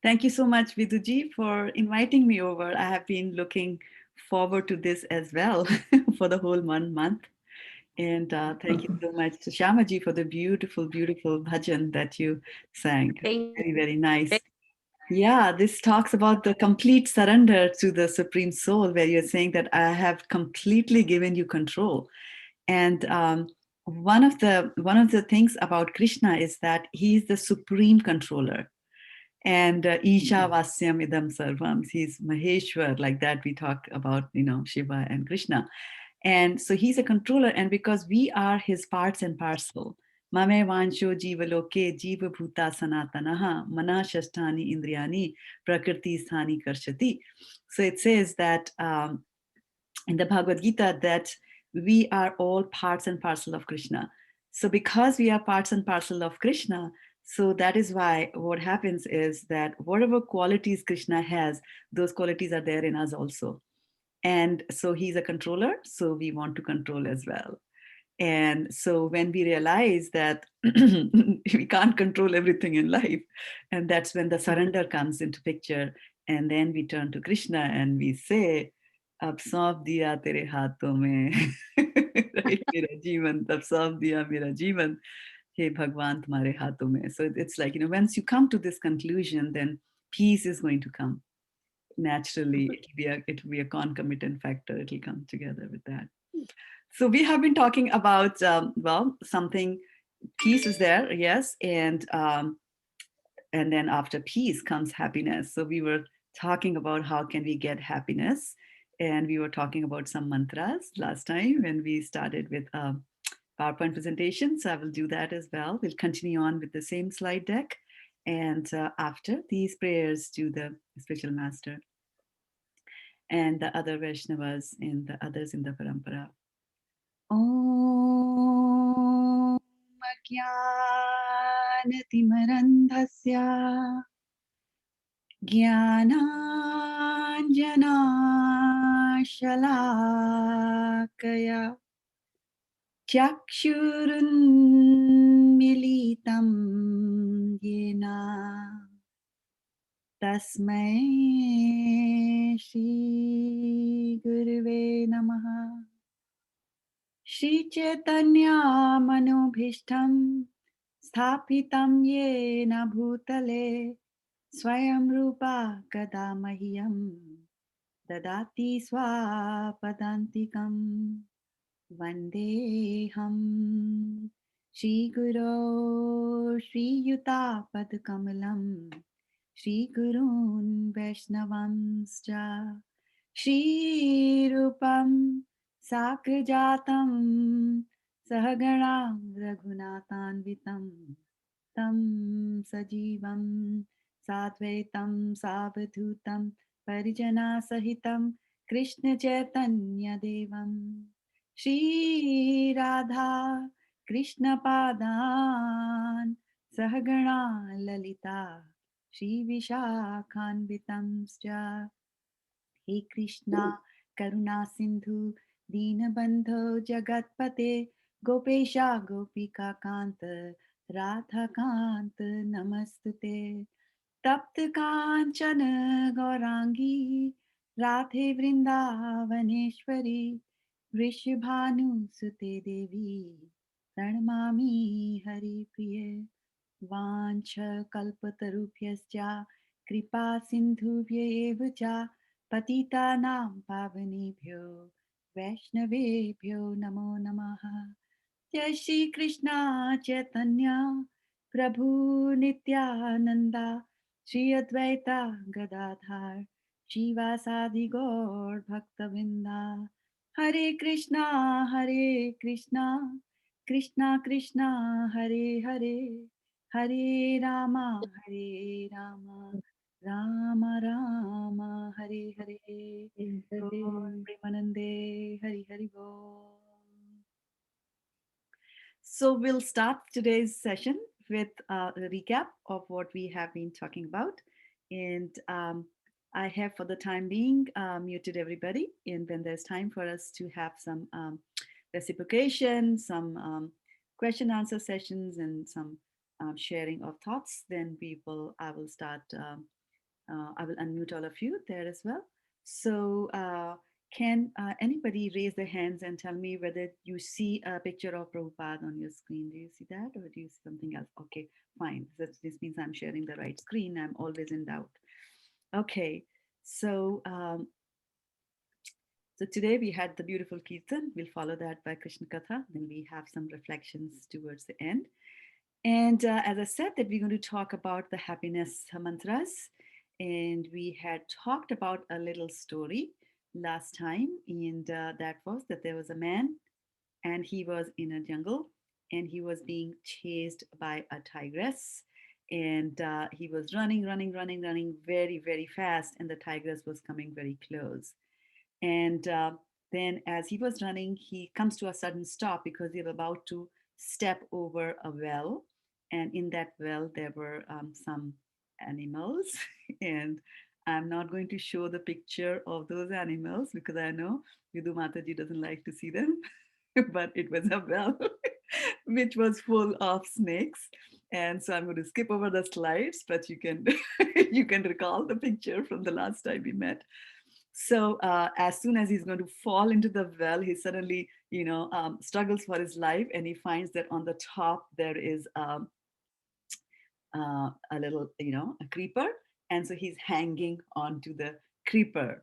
Thank you so much, Viduji, for inviting me over. I have been looking forward to this as well for the whole 1 month. And thank you so much to Shamaji for the beautiful, beautiful bhajan that you sang. Thank Very, very nice. Yeah, this talks about the complete surrender to the Supreme Soul, where you're saying that I have completely given you control. And one of the things about Krishna is that he is the supreme controller. And Isha Vasyam Idam Sarvam, he's Maheshwar, like that we talk about, Shiva and Krishna. And so he's a controller, and because we are his parts and parcel. Mame vansho jiva loke jiva bhuta sanatanaha mana shashtani indriyani prakriti sthani karshati. So it says that in the Bhagavad Gita that we are all parts and parcel of Krishna. So because we are parts and parcel of Krishna, so that is why what happens is that whatever qualities Krishna has, those qualities are there in us also. And so he's a controller, so we want to control as well. And so when we realize that we can't control everything in life, and that's when the surrender comes into picture, and then we turn to Krishna and we say, अब सौंप दिया तेरे हाथों में right मेरा जीवन अब सौंप दिया मेरा जीवन हे भगवान तुम्हारे हाथों में. So it's like, once you come to this conclusion, then peace is going to come naturally. It will be a concomitant factor. It'll come together with that. So we have been talking about something. Peace is there, yes, and then after peace comes happiness. So we were talking about how can we get happiness, and we were talking about some mantras last time when we started with PowerPoint presentation. So I will do that as well. We'll continue on with the same slide deck, and after these prayers to the spiritual master and the other Vaishnavas and the others in the parampara. ॐ अज्ञानतिमरन्धस्य ज्ञानाञ्जनाशलाकया चक्षुरुन्मिलितं येन तस्मै श्रीगुरुवे नमः. श्रीचैतन्यमनोभीष्टं स्थापितं येन भूतले स्वयं रूपा कदा मह्यं ददाति स्वापदान्तिकं. वन्देऽहं श्रीगुरो श्रीयुतापदकमलं श्रीगुरून् वैष्णवांश्च श्रीरूपं साग्रजातं सहगणा रघुनाथान्वितं तं सजीवं साद्वैतं सावधूतं परिजनसहितं कृष्णचैतन्यदेवं श्रीराधा कृष्णपादान् सहगणा ललिता श्रीविशाखान्वितंश्च. हे कृष्णा करुणा सिंधु दीनबंधो जगतपते गोपेशा गोपिका कांत राधा कांत नमस्तुते. तप्त कांचन गौरांगी राधे वृंदावनेश्वरी वृषभानुसुते देवी प्रणमामि हरिप्रिये. वाञ्छ कल्पतरुभ्यश्च कृपा सिन्धुभ्य एव च पतितानां पावनेभ्यो वैष्णवेभ्यो नमो नमः. जय श्री कृष्णा चैतन्य प्रभु नित्यानंदा श्री अद्वैता गदाधर शिवासादि गौर भक्तवृंदा. हरे कृष्णा कृष्णा कृष्णा हरे हरे हरे रामा राम राम हरे हरे. गौर प्रेमानंदे हरि हरि बोल. So we'll start today's session with a recap of what we have been talking about. And I have, for the time being, muted everybody. And when there's time for us to have some reciprocation, some question answer sessions, and some sharing of thoughts, then I will start I will unmute all of you there as well. So, can anybody raise their hands and tell me whether you see a picture of Prabhupada on your screen? Do you see that, or do you see something else? Okay, fine. This means I'm sharing the right screen. I'm always in doubt. Okay, so so today we had the beautiful Kirtan. We'll follow that by Krishna Katha. Then we have some reflections towards the end. And as I said, that we're going to talk about the happiness mantras. And we had talked about a little story last time. And that was that there was a man and he was in a jungle and he was being chased by a tigress. And he was running very, very fast. And the tigress was coming very close. And then, as he was running, he comes to a sudden stop because they were about to step over a well. And in that well, there were some animals. And I'm not going to show the picture of those animals because I know Vidhu Mataji doesn't like to see them. But it was a well which was full of snakes. And so I'm going to skip over the slides, but you can you can recall the picture from the last time we met. So as soon as he's going to fall into the well, he suddenly, struggles for his life, and he finds that on the top there is a little, a creeper, and so he's hanging onto the creeper.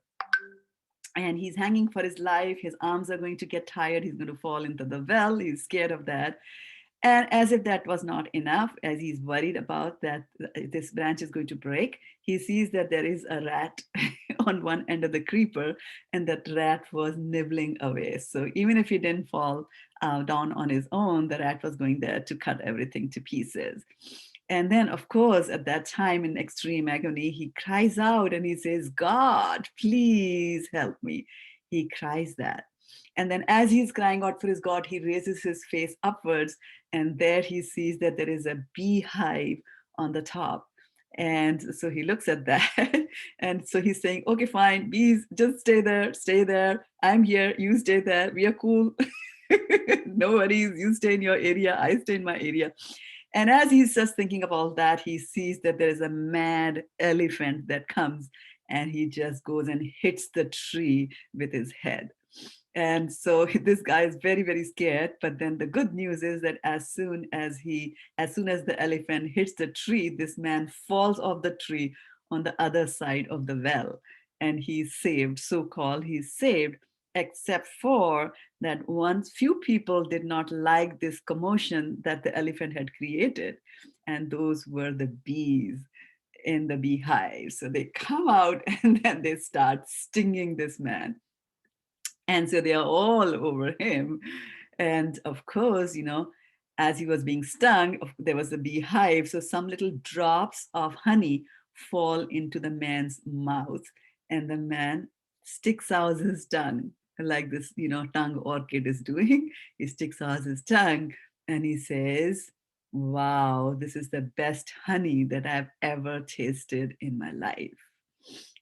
And he's hanging for his life. His arms are going to get tired. He's going to fall into the well. He's scared of that. And as if that was not enough, as he's worried about that this branch is going to break, he sees that there is a rat on one end of the creeper, and that rat was nibbling away. So even if he didn't fall down on his own, the rat was going there to cut everything to pieces. And then, of course, at that time in extreme agony, he cries out and he says, God, please help me. He cries that. And then, as he's crying out for his God, he raises his face upwards, and there he sees that there is a beehive on the top. And so he looks at that. And so he's saying, okay, fine, bees, just stay there, stay there. I'm here, you stay there. We are cool. No worries, you stay in your area, I stay in my area. And as he's just thinking about that, he sees that there is a mad elephant that comes, and he just goes and hits the tree with his head. And so this guy is very, very scared. But then the good news is that as soon as the elephant hits the tree, this man falls off the tree on the other side of the well. And he's saved, so-called he's saved, except for that once few people did not like this commotion that the elephant had created. And those were the bees in the beehive. So they come out and then they start stinging this man. And so they are all over him. And of course, as he was being stung, there was a beehive. So some little drops of honey fall into the man's mouth. And the man sticks out his tongue, like this, tongue orchid is doing. He sticks out his tongue and he says, wow, this is the best honey that I've ever tasted in my life.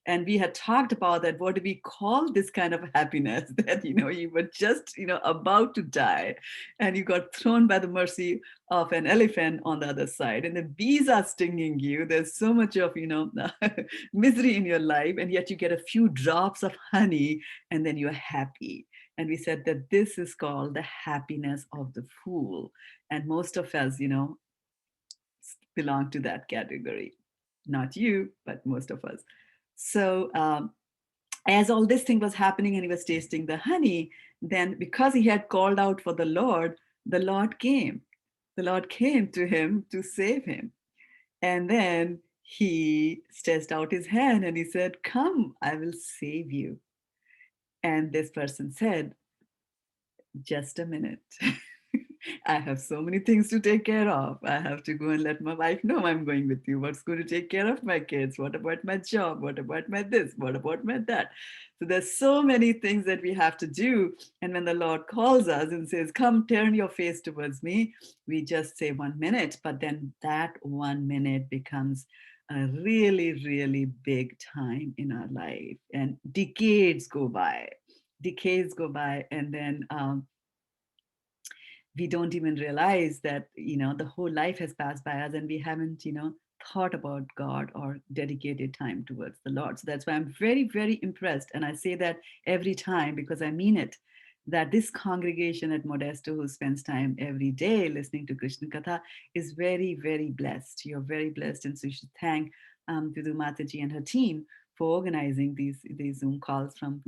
And we had talked about that. What do we call this kind of happiness? That you were just about to die, and you got thrown by the mercy of an elephant on the other side, and the bees are stinging you. There's so much of misery in your life, and yet you get a few drops of honey, and then you're happy. And we said that this is called the happiness of the fool, and most of us belong to that category. Not you, but most of us. So as all this thing was happening and he was tasting the honey, then because he had called out for the Lord came. The Lord came to him to save him. And then he stretched out his hand and he said, come, I will save you. And this person said, just a minute. I have so many things to take care of. I have to go and let my wife know I'm going with you. What's going to take care of my kids? What about my job? What about my this? What about my that? So there's so many things that we have to do. And when the Lord calls us and says, come, turn your face towards me, we just say 1 minute, but then that 1 minute becomes a really, really big time in our life. And decades go by, and then we don't even realize that the whole life has passed by us and we haven't thought about God or dedicated time towards the Lord. So that's why I'm very, very impressed. And I say that every time because I mean it, that this congregation at Modesto who spends time every day listening to Krishna Katha is very, very blessed. You're very blessed. And so you should thank Vidu Mataji and her team for organizing these Zoom calls from,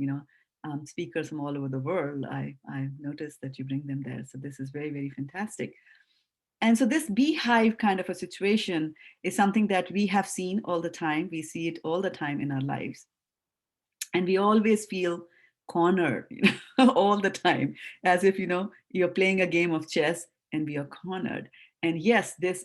speakers from all over the world. I noticed that you bring them there. So this is very, very fantastic. And so this beehive kind of a situation is something that we have seen all the time. We see it all the time in our lives. And we always feel cornered, all the time, as if, you're playing a game of chess and we are cornered. And yes, this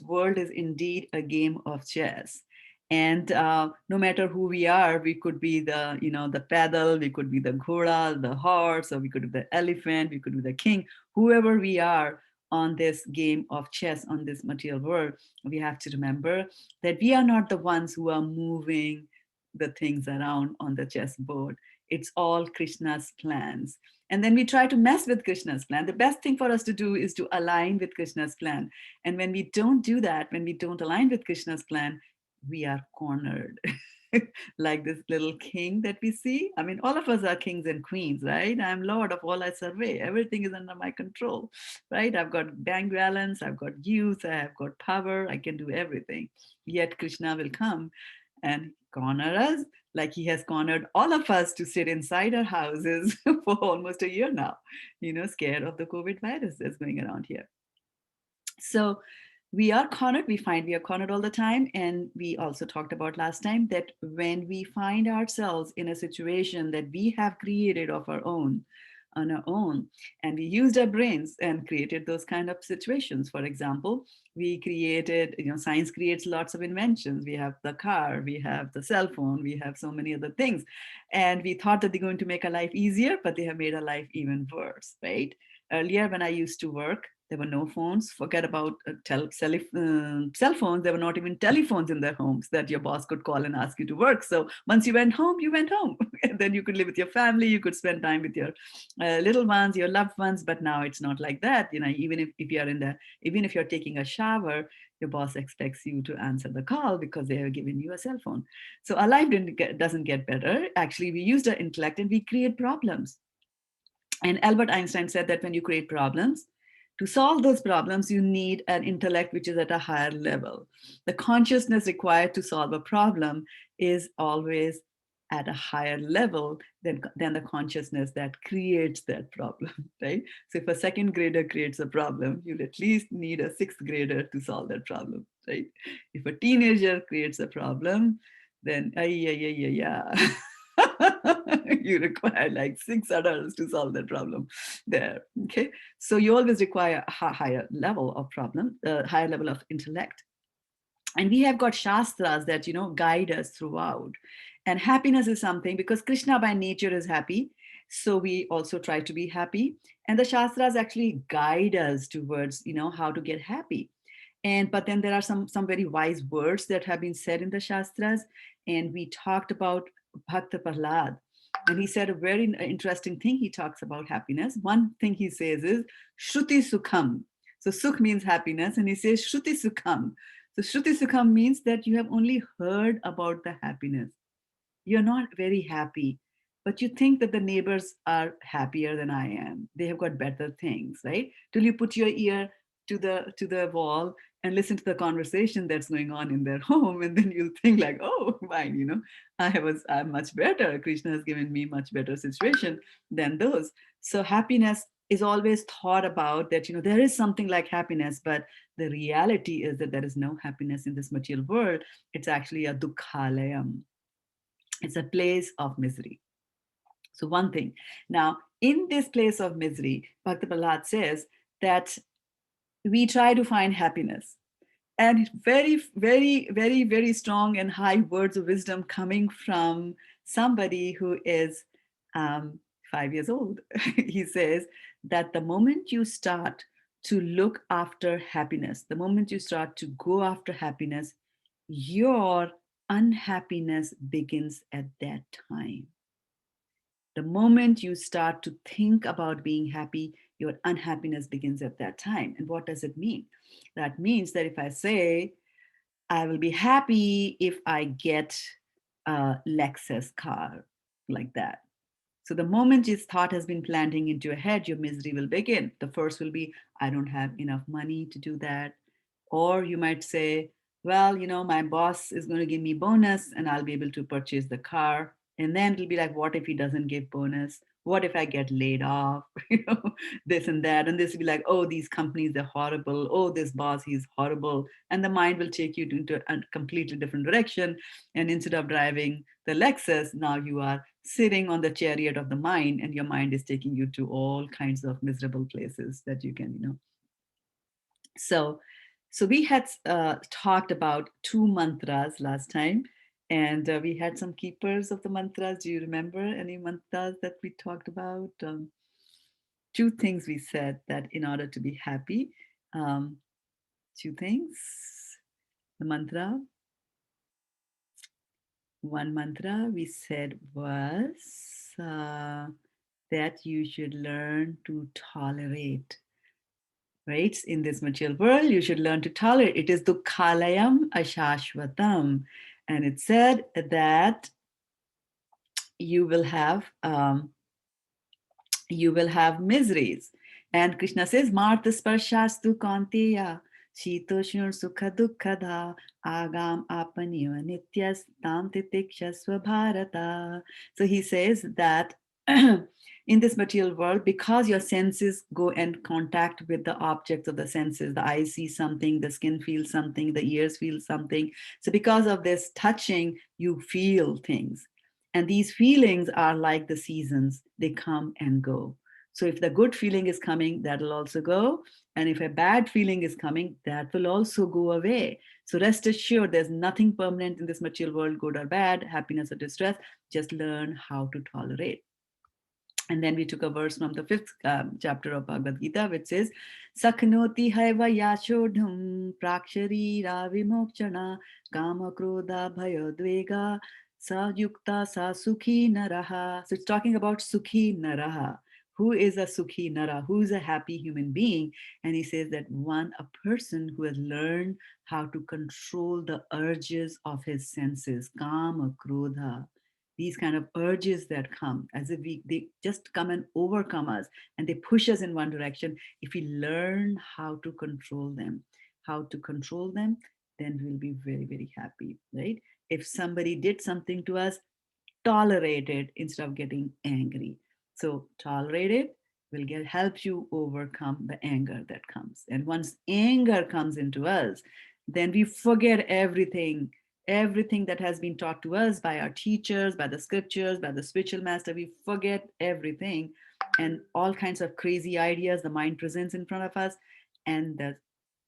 world is indeed a game of chess. And no matter who we are, we could be the paddle, we could be the ghoda, the horse, or we could be the elephant, we could be the king, whoever we are on this game of chess on this material world. We have to remember that we are not the ones who are moving the things around on the chessboard. It's all Krishna's plans. And then we try to mess with Krishna's plan. The best thing for us to do is to align with Krishna's plan. And when we don't do that, when we don't align with Krishna's plan, we are cornered. Like this little king that we see. I mean, all of us are kings and queens, right? I'm Lord of all I survey. Everything is under my control, right? I've got bank balance, I've got youth, I have got power, I can do everything. Yet Krishna will come and corner us like he has cornered all of us to sit inside our houses for almost a year now, scared of the COVID virus that's going around here. So we are cornered. We find we are cornered all the time. And we also talked about last time that when we find ourselves in a situation that we have created of our own, on our own, and we used our brains and created those kind of situations. For example, we created, science creates lots of inventions. We have the car, we have the cell phone, we have so many other things. And we thought that they're going to make our life easier, but they have made our life even worse, right? Earlier, when I used to work, there were no phones. Forget about cell phones. There were not even telephones in their homes that your boss could call and ask you to work. So once you went home, you went home. And then you could live with your family. You could spend time with your little ones, your loved ones. But now it's not like that. Even if you're even if you're taking a shower, your boss expects you to answer the call because they have given you a cell phone. So our life doesn't get better. Actually, we used our intellect and we create problems. And Albert Einstein said that when you create problems, to solve those problems, you need an intellect which is at a higher level. The consciousness required to solve a problem is always at a higher level than the consciousness that creates that problem, right? So if a second grader creates a problem, you'll at least need a sixth grader to solve that problem, right? If a teenager creates a problem, then yeah. You require like 6 adults to solve that problem there. Okay, so you always require a higher level of problem, higher level of intellect. And we have got shastras that guide us throughout. And happiness is something, because Krishna by nature is happy, so we also try to be happy. And the shastras actually guide us towards how to get happy. But then there are some very wise words that have been said in the shastras. And we talked about Bhakta Prahlad, and he said a very interesting thing. He talks about happiness. One thing he says is Shruti Sukham. So Sukh means happiness, and he says Shruti Sukham. So Shruti Sukham means that you have only heard about the happiness. You're not very happy, but you think that the neighbors are happier than I am. They have got better things, right? Till you put your ear to the wall and listen to the conversation that's going on in their home, and then you'll think like, oh, fine, I'm much better. Krishna has given me much better situation than those. So happiness is always thought about that, there is something like happiness, but the reality is that there is no happiness in this material world. It's actually a dukkhalayam. It's a place of misery. So one thing. Now, in this place of misery, Bhakta Prahlad says that we try to find happiness. And very, very, very, very strong and high words of wisdom coming from somebody who is 5 years old. He says that the moment you start to look after happiness, the moment you start to go after happiness, your unhappiness begins at that time. The moment you start to think about being happy, your unhappiness begins at that time. And what does it mean? That means that if I say, I will be happy if I get a Lexus car, like that. So the moment this thought has been planting into your head, your misery will begin. The first will be, I don't have enough money to do that. Or you might say, well, my boss is going to give me bonus and I'll be able to purchase the car. And then it'll be like, what if he doesn't give bonus? What if I get laid off? This and that. And this will be like, oh, these companies, they're horrible. Oh, this boss, he's horrible. And the mind will take you into a completely different direction. And instead of driving the Lexus, now you are sitting on the chariot of the mind, and your mind is taking you to all kinds of miserable places that you can, So, so we had talked about two mantras last time, and we had some keepers of the mantras. Do you remember any mantras that we talked about? Two things we said that in order to be happy, um, two things. The mantra, one mantra we said was that you should learn to tolerate, right? In this material world, you should learn to tolerate. It is dukkhalayam ashashvatam. And it said that you will have miseries. And Krishna says, Marta sparshastu kanteya, shitoshur sukha dukkhada, agam apaniva nityas tam titikshasva bharata. So he says that in this material world, because your senses go and contact with the objects of the senses, the eye sees something, the skin feels something, the ears feel something. So because of this touching, you feel things. And these feelings are like the seasons, they come and go. So if the good feeling is coming, that'll also go. And if a bad feeling is coming, that will also go away. So rest assured, there's nothing permanent in this material world, good or bad, happiness or distress. Just learn how to tolerate. And then we took a verse from the fifth chapter of Bhagavad Gita, which says, Sakhnoti haiva yashodham praksharira vimokchana kama krodha bhayodvega sa yukta sa sukhi naraha. So it's talking about sukhi naraha. Who is a sukhi nara? Who is a happy human being? And he says that a person who has learned how to control the urges of his senses, kama krodha, these kind of urges that come as if they just come and overcome us, and they push us in one direction. If we learn how to control them, then we'll be very, very happy, right? If somebody did something to us, tolerate it instead of getting angry. So tolerate it will help you overcome the anger that comes. And once anger comes into us, then we forget everything that has been taught to us by our teachers, by the scriptures, by the spiritual master. We forget everything, and all kinds of crazy ideas the mind presents in front of us. And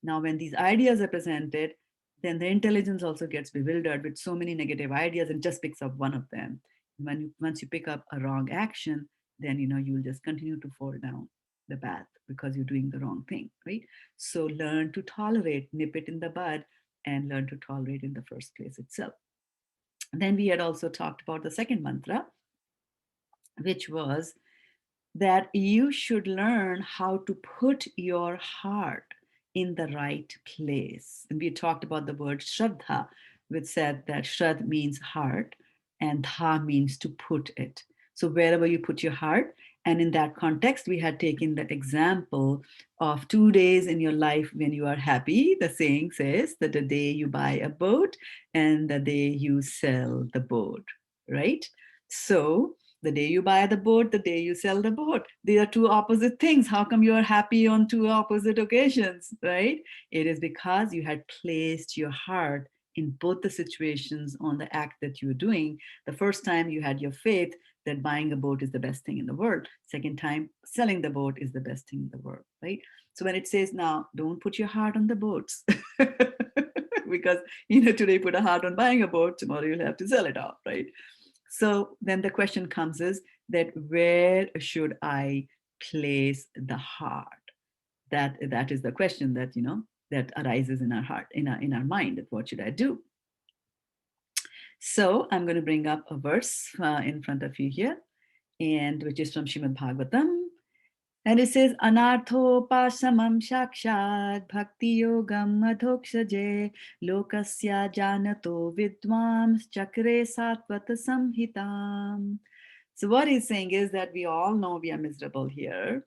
now when these ideas are presented, then the intelligence also gets bewildered with so many negative ideas and just picks up one of them. Once you pick up a wrong action, then you'll just continue to fall down the path because you're doing the wrong thing, right? So learn to tolerate, nip it in the bud, and learn to tolerate in the first place itself. Then we had also talked about the second mantra, which was that you should learn how to put your heart in the right place. And we talked about the word Shraddha, which said that Shrad means heart and Dha means to put it. So wherever you put your heart, and in that context, we had taken the example of 2 days in your life when you are happy. The saying says that the day you buy a boat and the day you sell the boat, right? So the day you buy the boat, the day you sell the boat. They are two opposite things. How come you are happy on two opposite occasions, right? It is because you had placed your heart in both the situations on the act that you're doing. The first time you had your faith that buying a boat is the best thing in the world. Second time, selling the boat is the best thing in the world, right? So when it says now, don't put your heart on the boats, because today you put a heart on buying a boat, tomorrow you'll have to sell it off, right? So then the question comes is that where should I place the heart? That is the question that that arises in our heart, in our mind. That what should I do? So I'm going to bring up a verse in front of you here, and which is from Srimad Bhagavatam. And it says, Anartho pasamam shakshad bhakti yogam madhokshaje lokasya janato vidwams chakre satvata samhitam. So what he's saying is that we all know we are miserable here,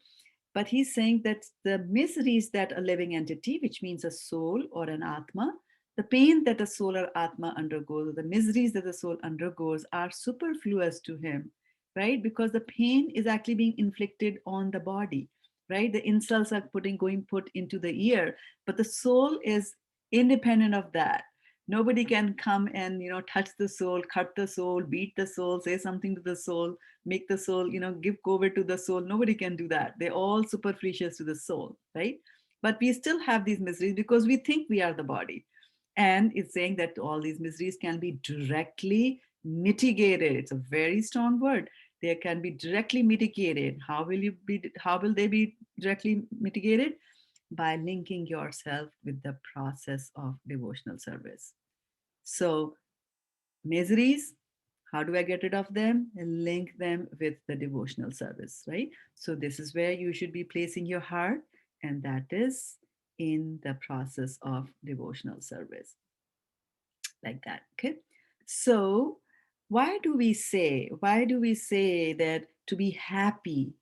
but he's saying that the miseries that a living entity, which means a soul or an atma, the pain that a soul or atma undergoes, or the miseries that the soul undergoes, are superfluous to him, right? Because the pain is actually being inflicted on the body, right? The insults are going put into the ear, but the soul is independent of that. Nobody can come and touch the soul, cut the soul, beat the soul, say something to the soul, make the soul, give COVID to the soul. Nobody can do that. They're all superfluous to the soul, right? But we still have these miseries because we think we are the body. And it's saying that all these miseries can be directly mitigated. It's a very strong word. They can be directly mitigated. How will they be directly mitigated? By linking yourself with the process of devotional service. So miseries, how do I get rid of them? Link them with the devotional service, right? So this is where you should be placing your heart, and that is in the process of devotional service, like that. Okay. So why do we say that to be happy?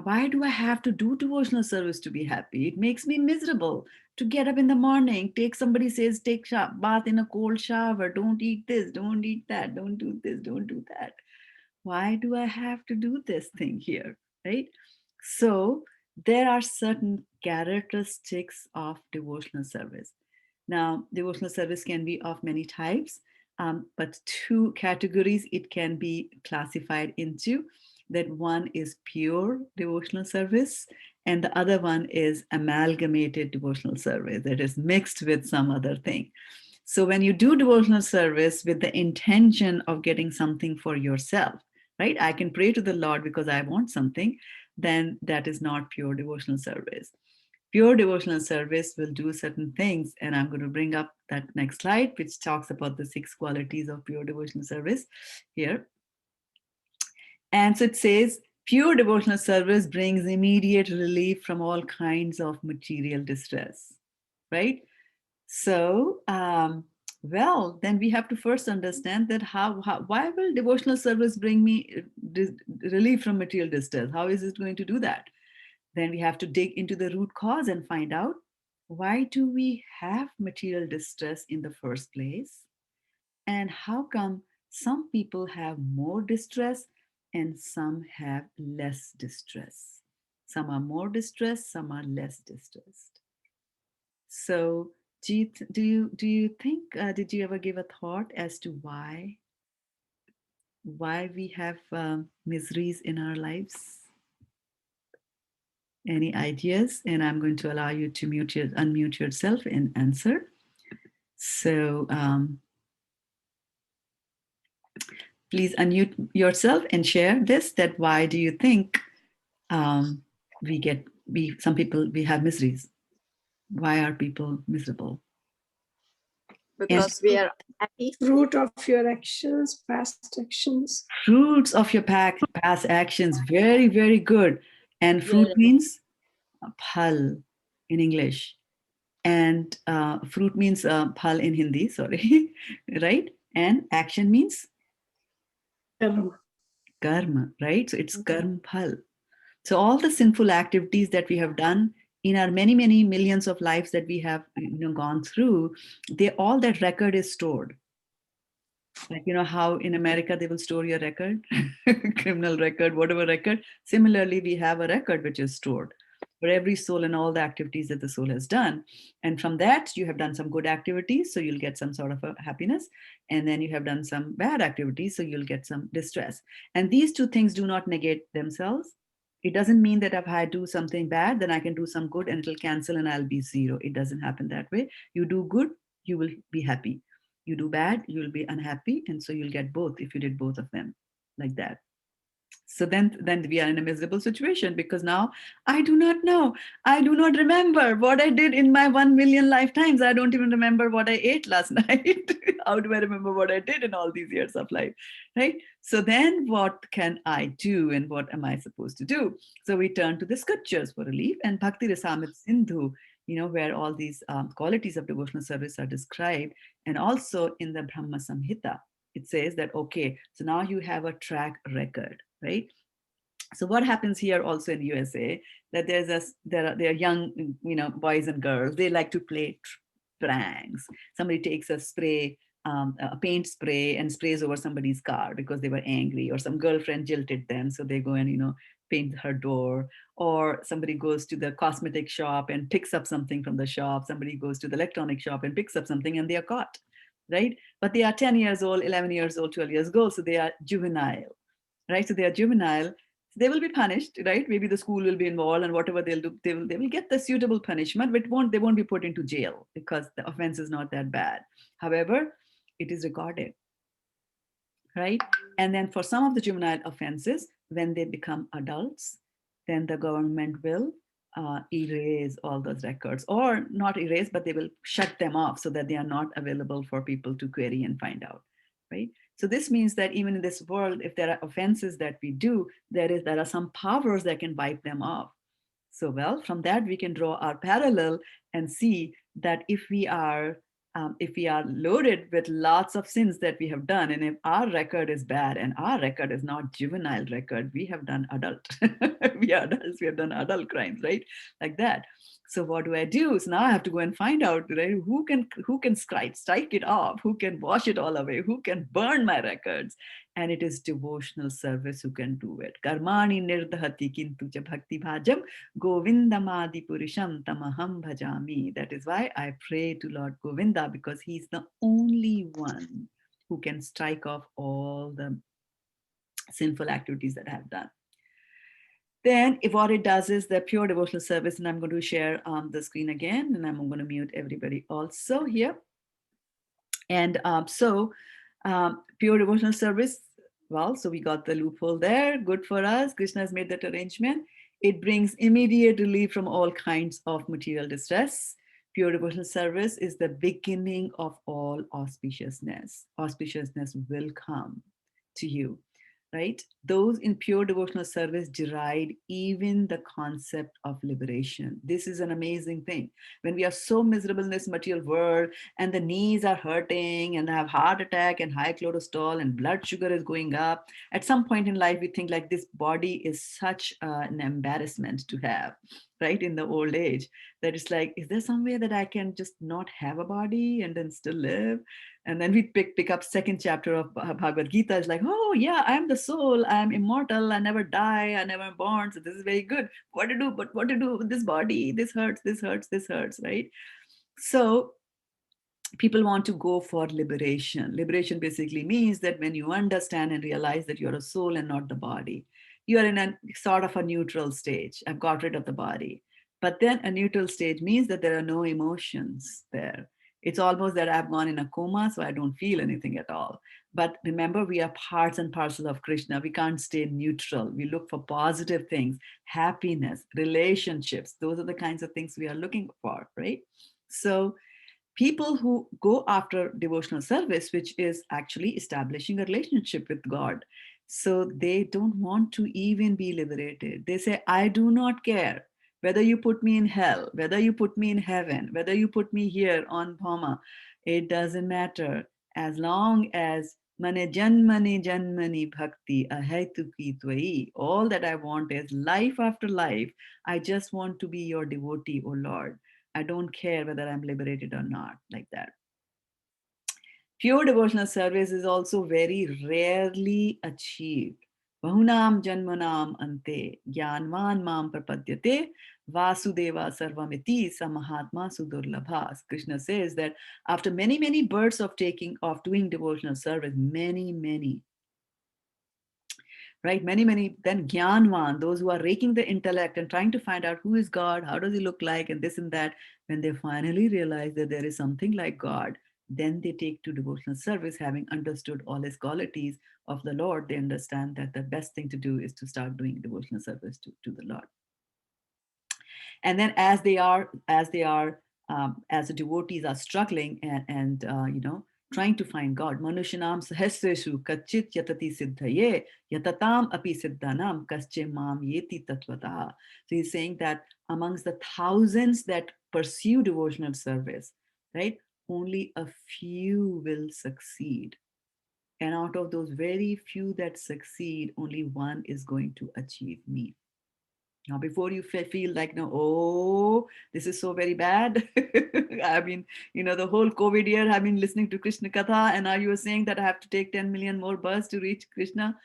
Why do I have to do devotional service to be happy? It makes me miserable to get up in the morning, somebody says, take bath in a cold shower, don't eat this, don't eat that, don't do this, don't do that. Why do I have to do this thing here? Right? So there are certain characteristics of devotional service. Now, devotional service can be of many types, but two categories it can be classified into. That one is pure devotional service, and the other one is amalgamated devotional service, that is mixed with some other thing. So when you do devotional service with the intention of getting something for yourself, right? I can pray to the Lord because I want something, then that is not pure devotional service. Pure devotional service will do certain things, and I'm going to bring up that next slide, which talks about the 6 qualities of pure devotional service here. And so it says, pure devotional service brings immediate relief from all kinds of material distress, right? So, well, then we have to first understand that why will devotional service bring me relief from material distress? How is it going to do that? Then we have to dig into the root cause and find out, why do we have material distress in the first place? And how come some people have more distress and some have less distress? Some are more distressed, some are less distressed. So, do you think, did you ever give a thought as to why we have miseries in our lives? Any ideas? And I'm going to allow you to unmute yourself and answer. So please unmute yourself and share this. That why do you think some people we have miseries? Why are people miserable? Because we are happy. Fruit of your actions, past actions. Fruits of your past actions. Very, very good. And fruit means phal in English. And fruit means phal in Hindi, sorry. Right? And action means karma, right? So it's karma phal. So all the sinful activities that we have done in our many, many millions of lives that we have gone through, all that record is stored. Like, how in America they will store your record, criminal record, whatever record. Similarly, we have a record which is stored for every soul and all the activities that the soul has done. And from that, you have done some good activities, so you'll get some sort of a happiness. And then you have done some bad activities, so you'll get some distress. And these two things do not negate themselves. It doesn't mean that if I do something bad, then I can do some good and it'll cancel and I'll be zero. It doesn't happen that way. You do good, you will be happy. You do bad, you'll be unhappy. And so you'll get both if you did both of them, like that. So then we are in a miserable situation, because now I do not know. I do not remember what I did in my 1 million lifetimes. I don't even remember what I ate last night. How do I remember what I did in all these years of life, right? So then what can I do, and what am I supposed to do? So we turn to the scriptures for relief, and Bhakti Rasamrita Sindhu, where all these qualities of devotional service are described, and also in the Brahma Samhita, it says that, okay, so now you have a track record, right? So what happens here also in USA, that there are young, boys and girls, they like to play pranks. Somebody takes a spray, a paint spray, and sprays over somebody's car because they were angry, or some girlfriend jilted them, so they go and paint her door. Or somebody goes to the cosmetic shop and picks up something from the shop. Somebody goes to the electronic shop and picks up something, and they are caught, right? But they are 10 years old, 11 years old, 12 years old, so they are juvenile, right? So they are juvenile. They will be punished, right? Maybe the school will be involved, and whatever they'll do, they will get the suitable punishment, but they won't be put into jail because the offense is not that bad. However, it is recorded, right? And then for some of the juvenile offenses, when they become adults, then the government will erase all those records, or not erase, but they will shut them off so that they are not available for people to query and find out, right? So this means that even in this world, if there are offenses that we do, there are some powers that can wipe them off. So, well, from that we can draw our parallel and see that if we are loaded with lots of sins that we have done, and if our record is bad, and our record is not juvenile record, we have done adult, we are adults, we have done adult crimes, right? Like that. So what do I do? So now I have to go and find out, right, who can strike it off, who can wash it all away, who can burn my records. And it is devotional service who can do it. Karmani nirdhati kintu cha bhakti bhajam Govindamadi Purusham Tamaham Bhajami. That is why I pray to Lord Govinda, because he's the only one who can strike off all the sinful activities that I have done. Then what it does is the pure devotional service, and I'm going to share the screen again, and I'm going to mute everybody also here. And pure devotional service, well, so we got the loophole there. Good for us. Krishna has made that arrangement. It brings immediate relief from all kinds of material distress. Pure devotional service is the beginning of all auspiciousness. Auspiciousness will come to you, right? Those in pure devotional service deride even the concept of liberation. This is an amazing thing. When we are so miserable in this material world, and the knees are hurting, and have heart attack and high cholesterol and blood sugar is going up, at some point in life we think like, this body is such an embarrassment to have, right? In the old age, that it's like, is there some way that I can just not have a body and then still live? And then we pick up second chapter of Bhagavad Gita. It's like, oh yeah, I am the soul, I am immortal, I never die, I never born. So this is very good. What to do? But what to do with this body? This hurts, this hurts, this hurts, right? So people want to go for liberation. Liberation basically means that when you understand and realize that you're a soul and not the body, you are in a sort of a neutral stage. I've got rid of the body. But then a neutral stage means that there are no emotions there. It's almost that I've gone in a coma, so I don't feel anything at all. But remember, we are parts and parcel of Krishna. We can't stay neutral. We look for positive things, happiness, relationships. Those are the kinds of things we are looking for, right? So people who go after devotional service, which is actually establishing a relationship with God, so they don't want to even be liberated. They say, I do not care whether you put me in hell, whether you put me in heaven, whether you put me here on Bhoma. It doesn't matter, as long as mane janmani janmani bhakti ahaituki tvai. All that I want is life after life. I just want to be your devotee, O Lord. I don't care whether I'm liberated or not, like that. Pure devotional service is also very rarely achieved. Bahunam janmanam ante jnanvan mam prapadyate vasudeva sarvamiti samahatma sudurlabhas. Krishna says that after many, many births of doing devotional service, many, right? Many, then Gyanvan, those who are raking the intellect and trying to find out who is God, how does he look like, and this and that, when they finally realize that there is something like God, then they take to devotional service, having understood all his qualities of the Lord. They understand that the best thing to do is to start doing devotional service to the Lord. And then as the devotees are struggling and trying to find God, manushanam sahasreshu kachit yatati siddhaye yatatam api siddhanam kasche mam yeti tatvata. So he's saying that amongst the thousands that pursue devotional service, right, only a few will succeed. And out of those very few that succeed, only one is going to achieve me. Now, before you feel like, no, oh, this is so very bad. I mean, the whole COVID year, I've been listening to Krishna Katha, and now you are saying that I have to take 10 million more bus to reach Krishna.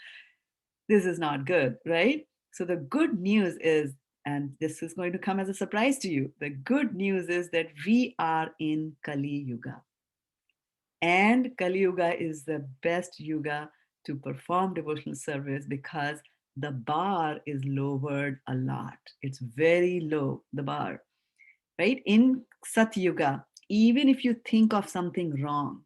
This is not good, right? So the good news is, and this is going to come as a surprise to you, the good news is that we are in Kali Yuga. And Kali Yuga is the best yuga to perform devotional service because the bar is lowered a lot. It's very low, the bar, right? In Sat Yuga, even if you think of something wrong,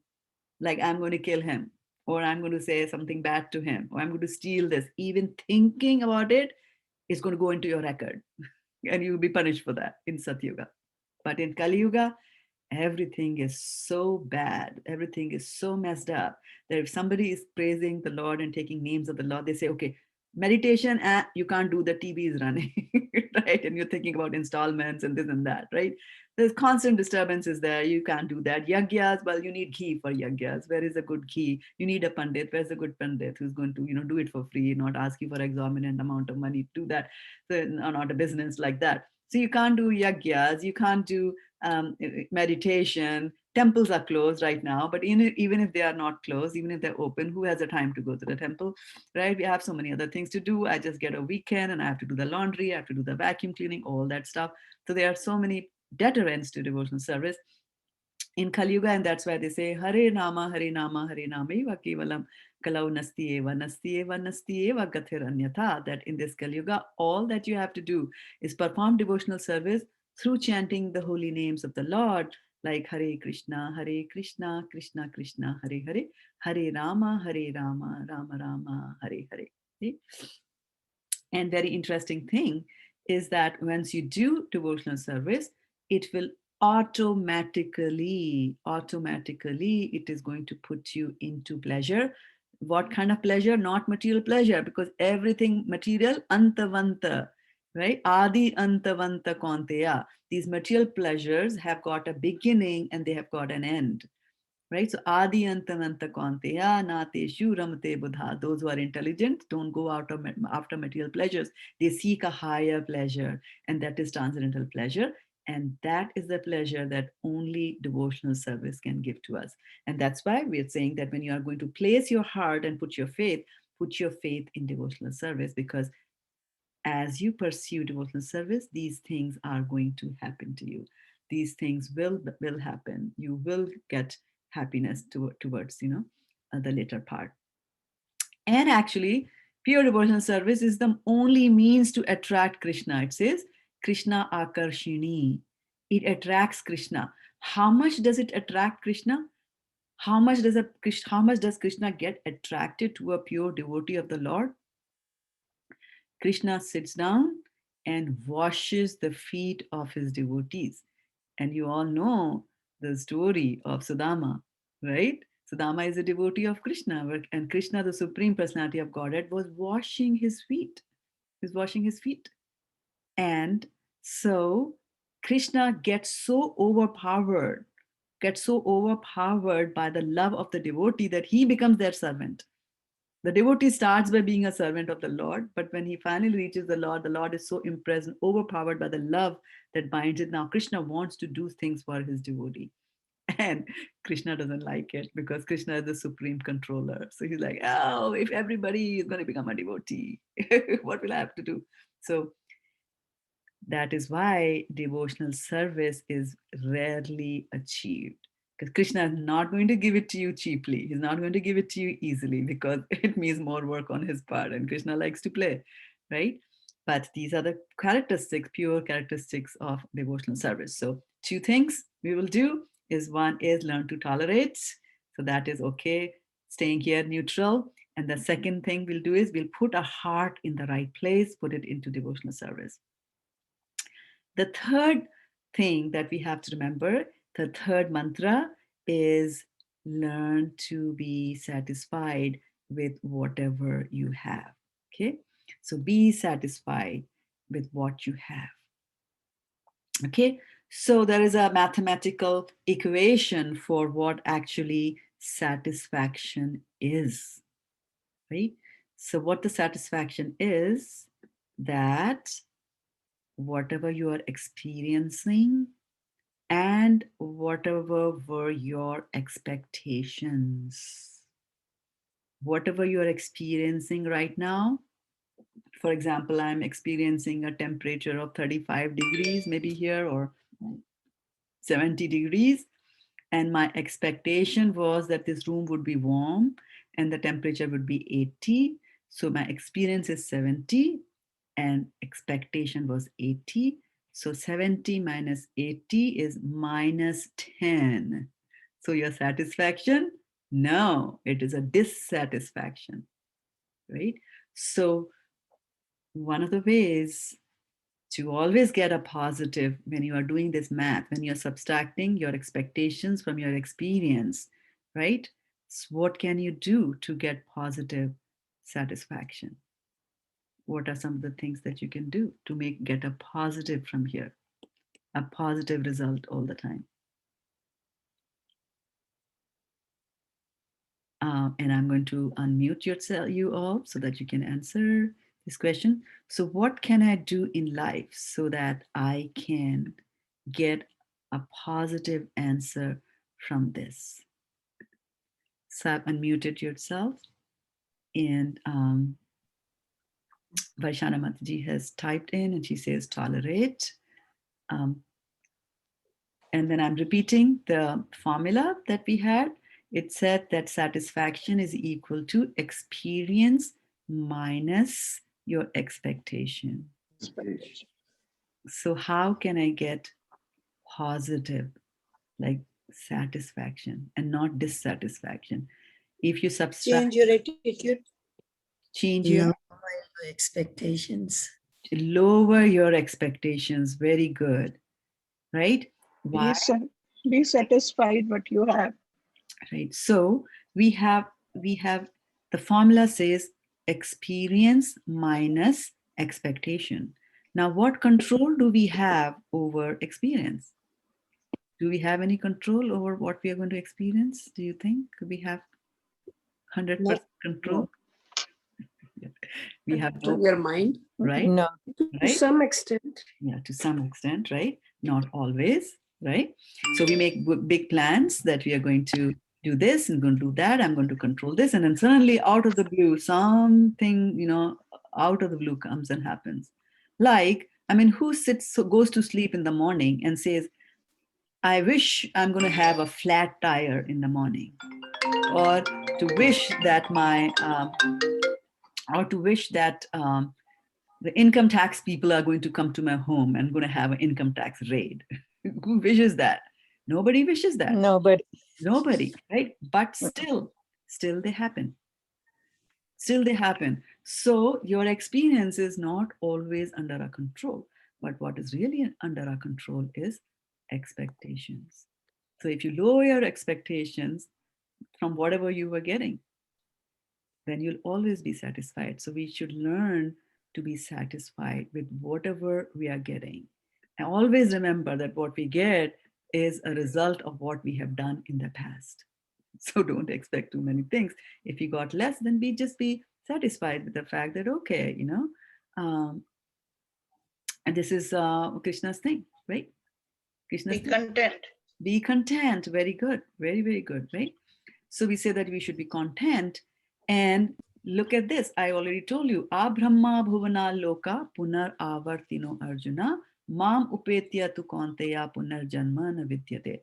like I'm going to kill him, or I'm going to say something bad to him, or I'm going to steal this, even thinking about it is going to go into your record and you'll be punished for that in Sat Yuga. But in Kali Yuga, everything is so bad, everything is so messed up that if somebody is praising the Lord and taking names of the Lord, they say, okay, meditation, you can't do, the TV is running, right? And you're thinking about installments and this and that, right? There's constant disturbances there. You can't do that. Yagyas, well, you need ghee for yagyas. Where is a good ghee? You need a pandit. Where's a good pandit who's going to, do it for free, not ask you for exorbitant amount of money to do that? So not a business like that. So you can't do yagyas. You can't do meditation. Temples are closed right now, but even if they are not closed, even if they're open, who has the time to go to the temple, right? We have so many other things to do. I just get a weekend and I have to do the laundry, I have to do the vacuum cleaning, all that stuff. So there are so many deterrents to devotional service in Kali Yuga, and that's why they say Hare Nama, Hare Nama, Hare Nama Eva Kevalam Kalau Nasti Eva Nasti Eva Nasti Eva Gathir Anyatha. That in this Kali Yuga, all that you have to do is perform devotional service through chanting the holy names of the Lord, like Hare Krishna, Krishna Krishna, Hare Hare, Hare Rama, Rama Rama, Hare Hare. See? And very interesting thing is that once you do devotional service, it will automatically, it is going to put you into pleasure. What kind of pleasure? Not material pleasure, because everything material, antavanta, right? Adi antavanta konteya. These material pleasures have got a beginning and they have got an end, right? So adi antamanta konteya nateshu ramate buddha. Those who are intelligent don't go after material pleasures. They seek a higher pleasure, and that is transcendental pleasure. And that is the pleasure that only devotional service can give to us. And that's why we're saying that when you are going to place your heart and put your faith in devotional service, because as you pursue devotional service, these things are going to happen to you. These things will happen. You will get happiness towards the later part. And actually, pure devotional service is the only means to attract Krishna. It says Krishna Akarshini. It attracts Krishna. How much does it attract Krishna? How much does Krishna get attracted to a pure devotee of the Lord? Krishna sits down and washes the feet of his devotees. And you all know the story of Sudama, right? Sudama is a devotee of Krishna, and Krishna, the Supreme Personality of Godhead, was washing his feet. He's washing his feet. And so Krishna gets so overpowered by the love of the devotee that he becomes their servant. The devotee starts by being a servant of the Lord, but when he finally reaches the Lord is so impressed and overpowered by the love that binds it. Now, Krishna wants to do things for his devotee. And Krishna doesn't like it because Krishna is the supreme controller. So he's like, oh, if everybody is going to become a devotee, what will I have to do? So that is why devotional service is rarely achieved. Because Krishna is not going to give it to you cheaply. He's not going to give it to you easily because it means more work on his part. And Krishna likes to play, right? But these are the characteristics, pure characteristics of devotional service. So 2 things we will do one is learn to tolerate. So that is okay, staying here neutral. And the second thing we'll do is we'll put our heart in the right place, put it into devotional service. The third thing that we have to remember, the third mantra is learn to be satisfied with whatever you have. Okay, so be satisfied with what you have. Okay, so there is a mathematical equation for what actually satisfaction is, right? So, what the satisfaction is, that whatever you are experiencing and whatever were your expectations, whatever you are experiencing right now. For example, I'm experiencing a temperature of 35 degrees, maybe here, or 70 degrees. And my expectation was that this room would be warm and the temperature would be 80. So my experience is 70 and expectation was 80. So 70 minus 80 is minus 10. So your satisfaction? No, it is a dissatisfaction, right? So one of the ways to always get a positive when you are doing this math, when you're subtracting your expectations from your experience, right? So what can you do to get positive satisfaction? What are some of the things that you can do to get a positive from here, a positive result all the time? And I'm going to unmute you all so that you can answer this question. So, what can I do in life so that I can get a positive answer from this? So, I've unmuted yourself, and Vaishana Mataji has typed in and she says tolerate. Um, and then I'm repeating the formula that we had. It said that satisfaction is equal to experience minus your expectation. So, how can I get positive, like satisfaction and not dissatisfaction? If you subtract, Change your attitude. change your Lower expectations. lower your expectations. Very good, right? Why? Be satisfied what you have. Right. So we have the formula says experience minus expectation. Now, what control do we have over experience? Do we have any control over what we are going to experience? Do you think we have 100% control? We have no, your mind. right? No. To Right? some extent. Yeah, to some extent, right? Not always, right? So we make big plans that we are going to do this and going to do that. I'm going to control this. And then suddenly out of the blue, something, out of the blue comes and happens. Like, I mean, who goes to sleep in the morning and says, I wish I'm going to have a flat tire in the morning, or to wish that the income tax people are going to come to my home and going to have an income tax raid. Who wishes that? Nobody wishes that. Nobody, right? But still they happen. Still they happen. So your experience is not always under our control. But what is really under our control is expectations. So if you lower your expectations from whatever you were getting, then you'll always be satisfied. So we should learn to be satisfied with whatever we are getting. And always remember that what we get is a result of what we have done in the past. So don't expect too many things. If you got less, then be satisfied with the fact that, okay, and this is Krishna's thing, right? Krishna's Be content. Be content. Very good. Very, very good, right? So we say that we should be content. And look at this. I already told you. Abrahma bhuvana loka punar avartino arjuna mam upetya tu konteya punar janma na vidyate.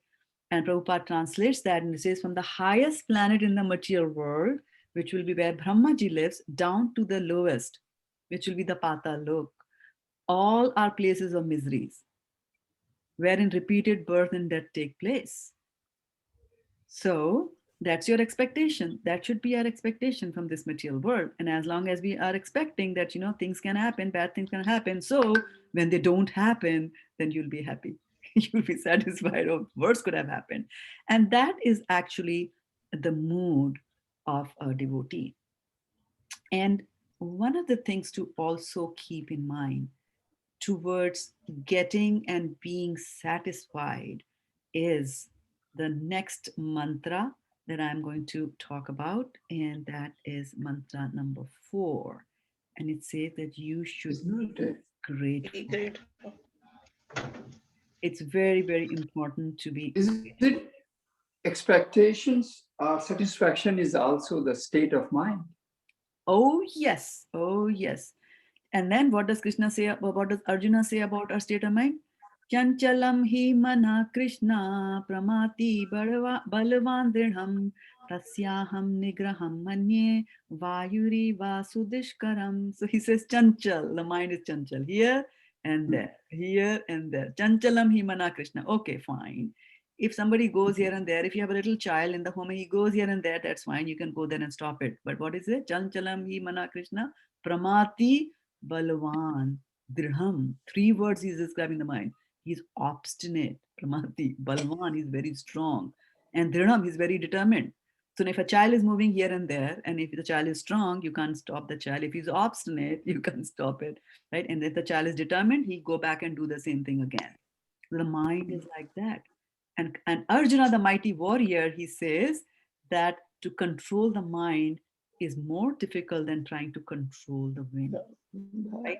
And Prabhupada translates that and it says, from the highest planet in the material world, which will be where Brahmaji lives, down to the lowest, which will be the Patal Lok, all are places of miseries, wherein repeated birth and death take place. So that's your expectation. That should be our expectation from this material world. And as long as we are expecting that, things can happen, bad things can happen. So when they don't happen, then you'll be happy. You'll be satisfied. Oh, worse could have happened. And that is actually the mood of a devotee. And one of the things to also keep in mind towards getting and being satisfied is the next mantra that I'm going to talk about, and that is mantra number 4. And it says that you should Isn't be it? Be grateful. grateful. It's very, very important to be Is grateful. it expectations or satisfaction is also the state of mind? Oh, yes. Oh, yes. And then what does Krishna say? What does Arjuna say about our state of mind? Chanchalam hi mana Krishna pramati balavan dridham tasyaham nigraham manye vayuri vasudishkaram. So he says chanchal, the mind is chanchal here and there, here and there. Chanchalam hi mana Krishna. Okay, fine. If somebody goes here and there, if you have a little child in the home and he goes here and there, that's fine. You can go there and stop it. But what is it? Chanchalam hi mana Krishna pramati Balavan, Dridham. 3 words he's describing the mind. He's obstinate, Pramati. Balwan, he's very strong. And Dridham, he's very determined. So if a child is moving here and there, and if the child is strong, you can't stop the child. If he's obstinate, you can't stop it, right? And if the child is determined, he go back and do the same thing again. So the mind is like that. And Arjuna, the mighty warrior, he says that to control the mind is more difficult than trying to control the wind. Right?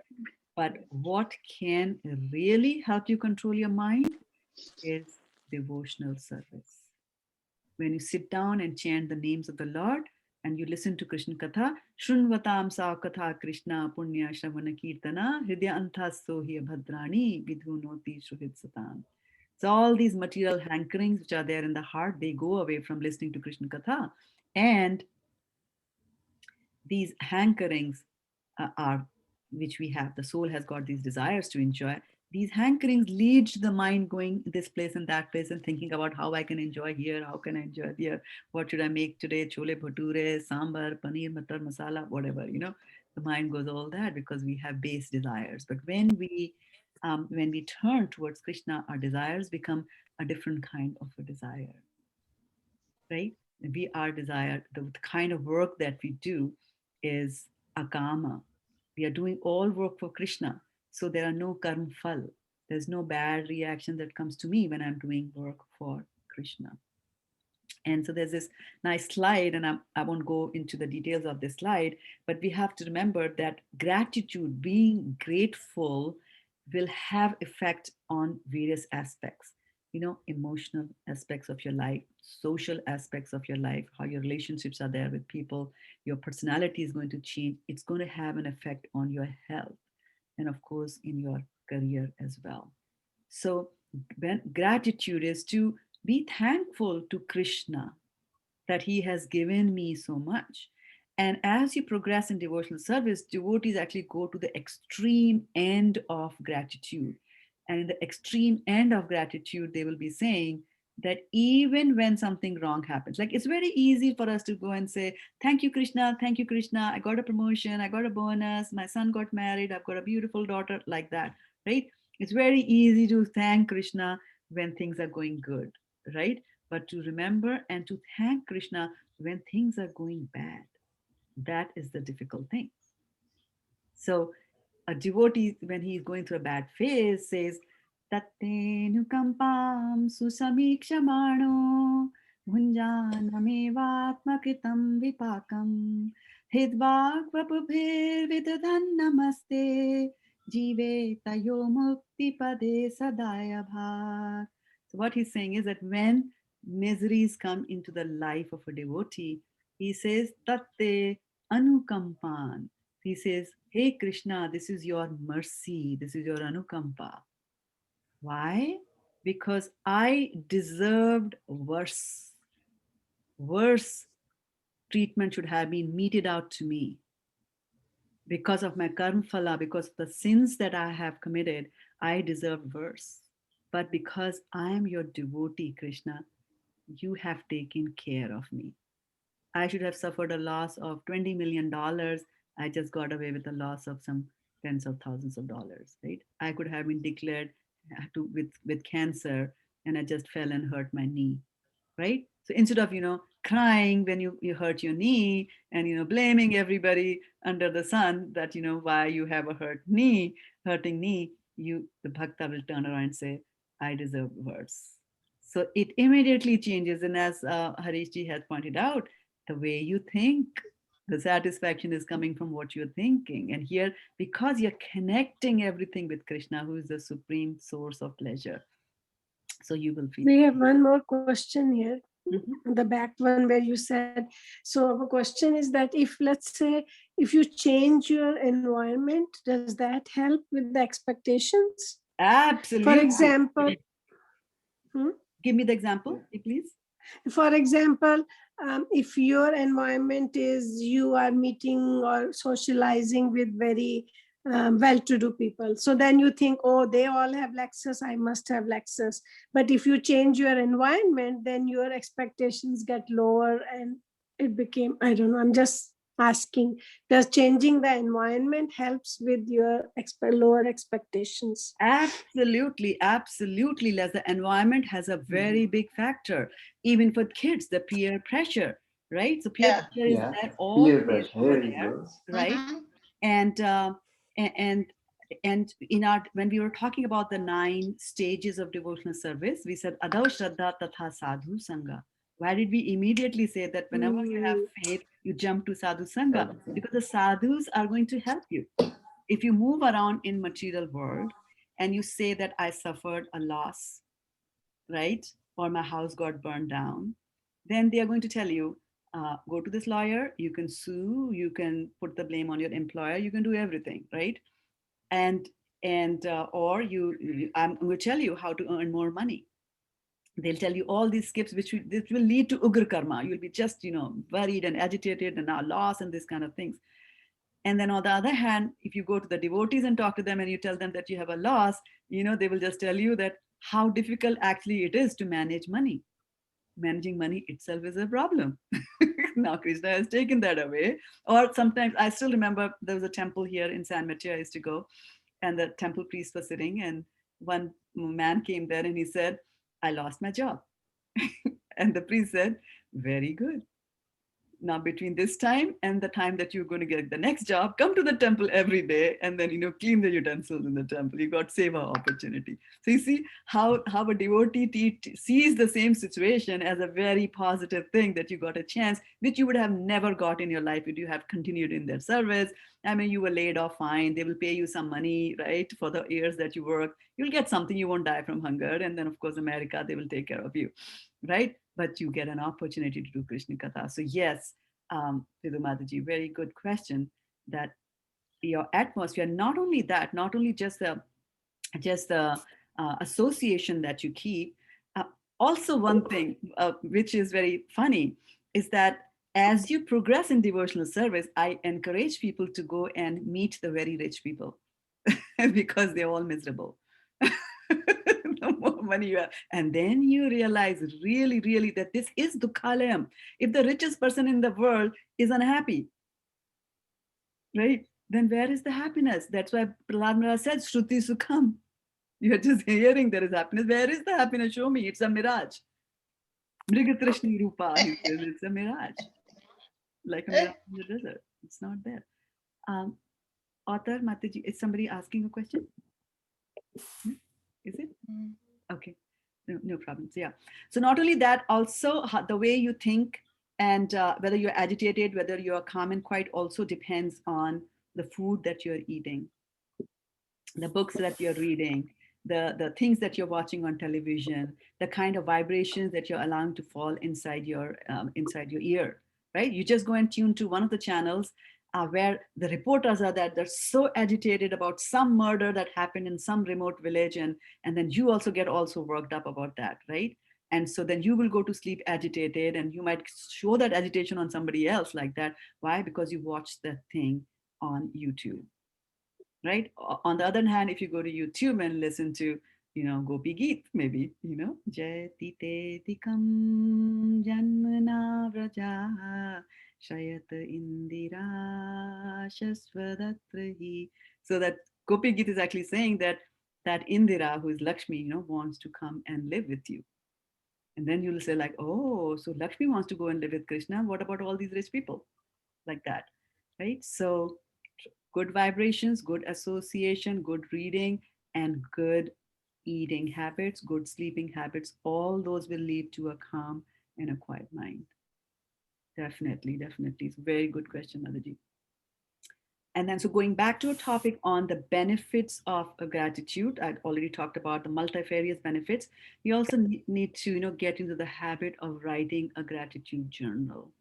But what can really help you control your mind is devotional service. When you sit down and chant the names of the Lord and you listen to Krishna Katha, Shrunvatam sa Katha Krishna Punya Shravana Kirtana Hridya Anthaso hi Bhadrani Vidhunoti Shuhit Satam. So all these material hankerings which are there in the heart, they go away from listening to Krishna Katha. And these hankerings are which we have, the soul has got these desires to enjoy. These hankerings lead to the mind going this place and that place and thinking about how I can enjoy here, how can I enjoy here, what should I make today, chole bhature, sambar, paneer, matar masala, whatever, the mind goes all that because we have base desires. But when we turn towards Krishna, our desires become a different kind of a desire, right? We are desired, the kind of work that we do is akama. We are doing all work for Krishna. So there are no karma phal. There's no bad reaction that comes to me when I'm doing work for Krishna. And so there's this nice slide, and I won't go into the details of this slide, but we have to remember that gratitude, being grateful, will have effect on various aspects, emotional aspects of your life, social aspects of your life, how your relationships are there with people, your personality is going to change. It's going to have an effect on your health and, of course, in your career as well. So when gratitude is to be thankful to Krishna that he has given me so much. And as you progress in devotional service, devotees actually go to the extreme end of gratitude. And in the extreme end of gratitude, they will be saying that even when something wrong happens, like it's very easy for us to go and say, thank you, Krishna, I got a promotion, I got a bonus, my son got married, I've got a beautiful daughter, like that, right? It's very easy to thank Krishna when things are going good, right? But to remember and to thank Krishna when things are going bad, that is the difficult thing. So a devotee, when he's going through a bad phase, says, Tattenukampam susamikshamano bhunjanamevatmakritam vipakam hidvagvapubhir vidadhan namaste jive tayo mukti pade sadaya bhag. So what he's saying is that when miseries come into the life of a devotee, he says, Tatte anukampan. He says, hey Krishna, this is your mercy, this is your anukampa. Why? Because I deserved worse. Worse treatment should have been meted out to me. Because of my karma phala, because of the sins that I have committed, I deserve worse. But because I am your devotee, Krishna, you have taken care of me. I should have suffered a loss of $20 million. I just got away with a loss of some tens of thousands of dollars, right? I could have been declared with cancer, and I just fell and hurt my knee, right? So instead of, crying when you hurt your knee and, blaming everybody under the sun that, why you have a hurting knee, the bhakta will turn around and say, I deserve worse. So it immediately changes. And as Harish ji has pointed out, the way you think, the satisfaction is coming from what you're thinking. And here, because you're connecting everything with Krishna, who is the supreme source of pleasure, so you will feel. We have one more question here. Mhm. The back one where you said, so our question is that if, let's say, if you change your environment, does that help with the expectations? Absolutely. For example, Give me the example, please. For example, if your environment is you are meeting or socializing with very well-to-do people, so then you think, oh, they all have Lexus, I must have Lexus. But if you change your environment, then your expectations get lower, and it became, I don't know, I'm just asking, does changing the environment helps with your lower expectations? Absolutely, Les. The environment has a very big factor, even for kids, the peer pressure, right? So peer pressure is Yeah. there Peer always pressure. over Here you there, go. right? And and in our, when we were talking about the 9 stages of devotional service, we said Adav Shraddha Tatha Sadhu Sangha. Why did we immediately say that whenever you have faith, you jump to Sadhu Sangha? Because the sadhus are going to help you. If you move around in material world and you say that I suffered a loss, right, or my house got burned down, then they are going to tell you, go to this lawyer, you can sue, you can put the blame on your employer, you can do everything, right? And or I'm going to tell you how to earn more money. They'll tell you all these skips this will lead to ugra karma. You'll be just worried and agitated and now loss and this kind of things. And then on the other hand, if you go to the devotees and talk to them and you tell them that you have a loss, they will just tell you that how difficult actually it is to manage money. Managing money itself is a problem. Now Krishna has taken that away. Or sometimes I still remember there was a temple here in San Mateo I used to go, and the temple priest was sitting, and one man came there and he said, I lost my job. And the priest said, very good. Now between this time and the time that you're going to get the next job, come to the temple every day and then clean the utensils in the temple. You got seva opportunity. So you see how a devotee sees the same situation as a very positive thing, that you got a chance which you would have never got in your life if you have continued in their service. I mean, you were laid off, fine, they will pay you some money, right, for the years that you work. You'll get something, you won't die from hunger, and then of course America, they will take care of you, right? But you get an opportunity to do Krishna Katha. So yes, Vidhu Mataji, very good question. That your atmosphere, not only that, not only just the association that you keep. Also, one thing which is very funny is that as you progress in devotional service, I encourage people to go and meet the very rich people because they're all miserable. The more money you have. And then you realize really, really that this is Dukhalayam. If the richest person in the world is unhappy, right, then where is the happiness? That's why Prahlad Maharaj said, Shruti Sukham. You're just hearing there is happiness. Where is the happiness? Show me. It's a mirage. Mrigatrishni Rupa, he says, it's a mirage. Like a mirage in the desert. It's not there. Author Mataji, is somebody asking a question? Is it? Okay. No problems. Yeah. So not only that, also the way you think and whether you're agitated, whether you're calm and quiet also depends on the food that you're eating, the books that you're reading, the things that you're watching on television, the kind of vibrations that you're allowing to fall inside your ear, right? You just go and tune to one of the channels where the reporters are that they're so agitated about some murder that happened in some remote village, and then you also get also worked up about that, right? And so then you will go to sleep agitated, and you might show that agitation on somebody else like that. Why? Because you watched that thing on YouTube, right? On the other hand, if you go to YouTube and listen to Gopi Geet, maybe, Jayati te dikam janmana vraja shayat indira shasvadatrahi. So that Gopi Geet is actually saying that Indira, who is Lakshmi, wants to come and live with you. And then you'll say like, oh, so Lakshmi wants to go and live with Krishna. What about all these rich people? Like that, right? So good vibrations, good association, good reading, and good eating habits, good sleeping habits, all those will lead to a calm and a quiet mind. Definitely, definitely. It's a very good question, Nadaji. And then, so going back to a topic on the benefits of a gratitude, I'd already talked about the multifarious benefits. We also need to, get into the habit of writing a gratitude journal.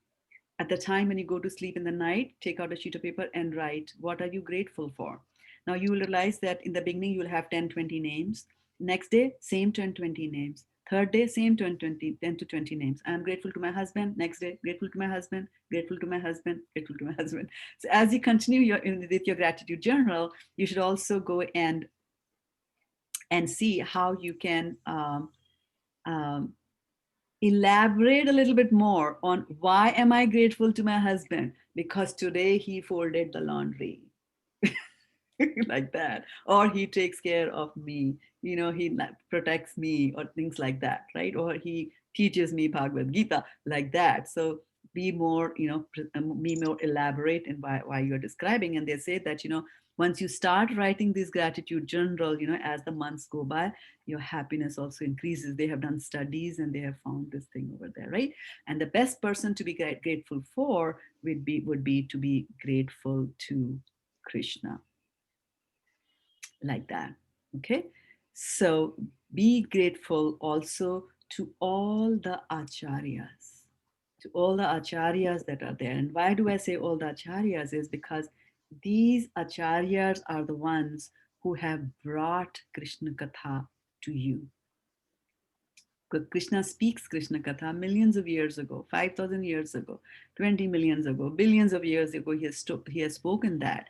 At the time when you go to sleep in the night, take out a sheet of paper and write, what are you grateful for? Now you will realize that in the beginning, you'll have 10, 20 names. Next day, same 10, 20 names. Third day, same 10, 20, 10 to 20 names. I'm grateful to my husband. Next day, grateful to my husband, grateful to my husband, grateful to my husband. So as you continue with your gratitude journal, you should also go and see how you can um, elaborate a little bit more on why am I grateful to my husband? Because today he folded the laundry. Like that, or he takes care of me, he protects me, or things like that, right? Or he teaches me Bhagavad Gita, like that. So be more, be more elaborate in why you're describing. And they say that, once you start writing this gratitude journal, as the months go by, your happiness also increases. They have done studies and they have found this thing over there, right? And the best person to be grateful for would be to be grateful to Krishna, like that. Okay, so be grateful also to all the acharyas, that are there. And why do I say all the acharyas? Is because these acharyas are the ones who have brought Krishna Katha to you. Krishna speaks Krishna Katha millions of years ago, 5,000 years ago, 20 millions ago, billions of years ago. He has spoken that.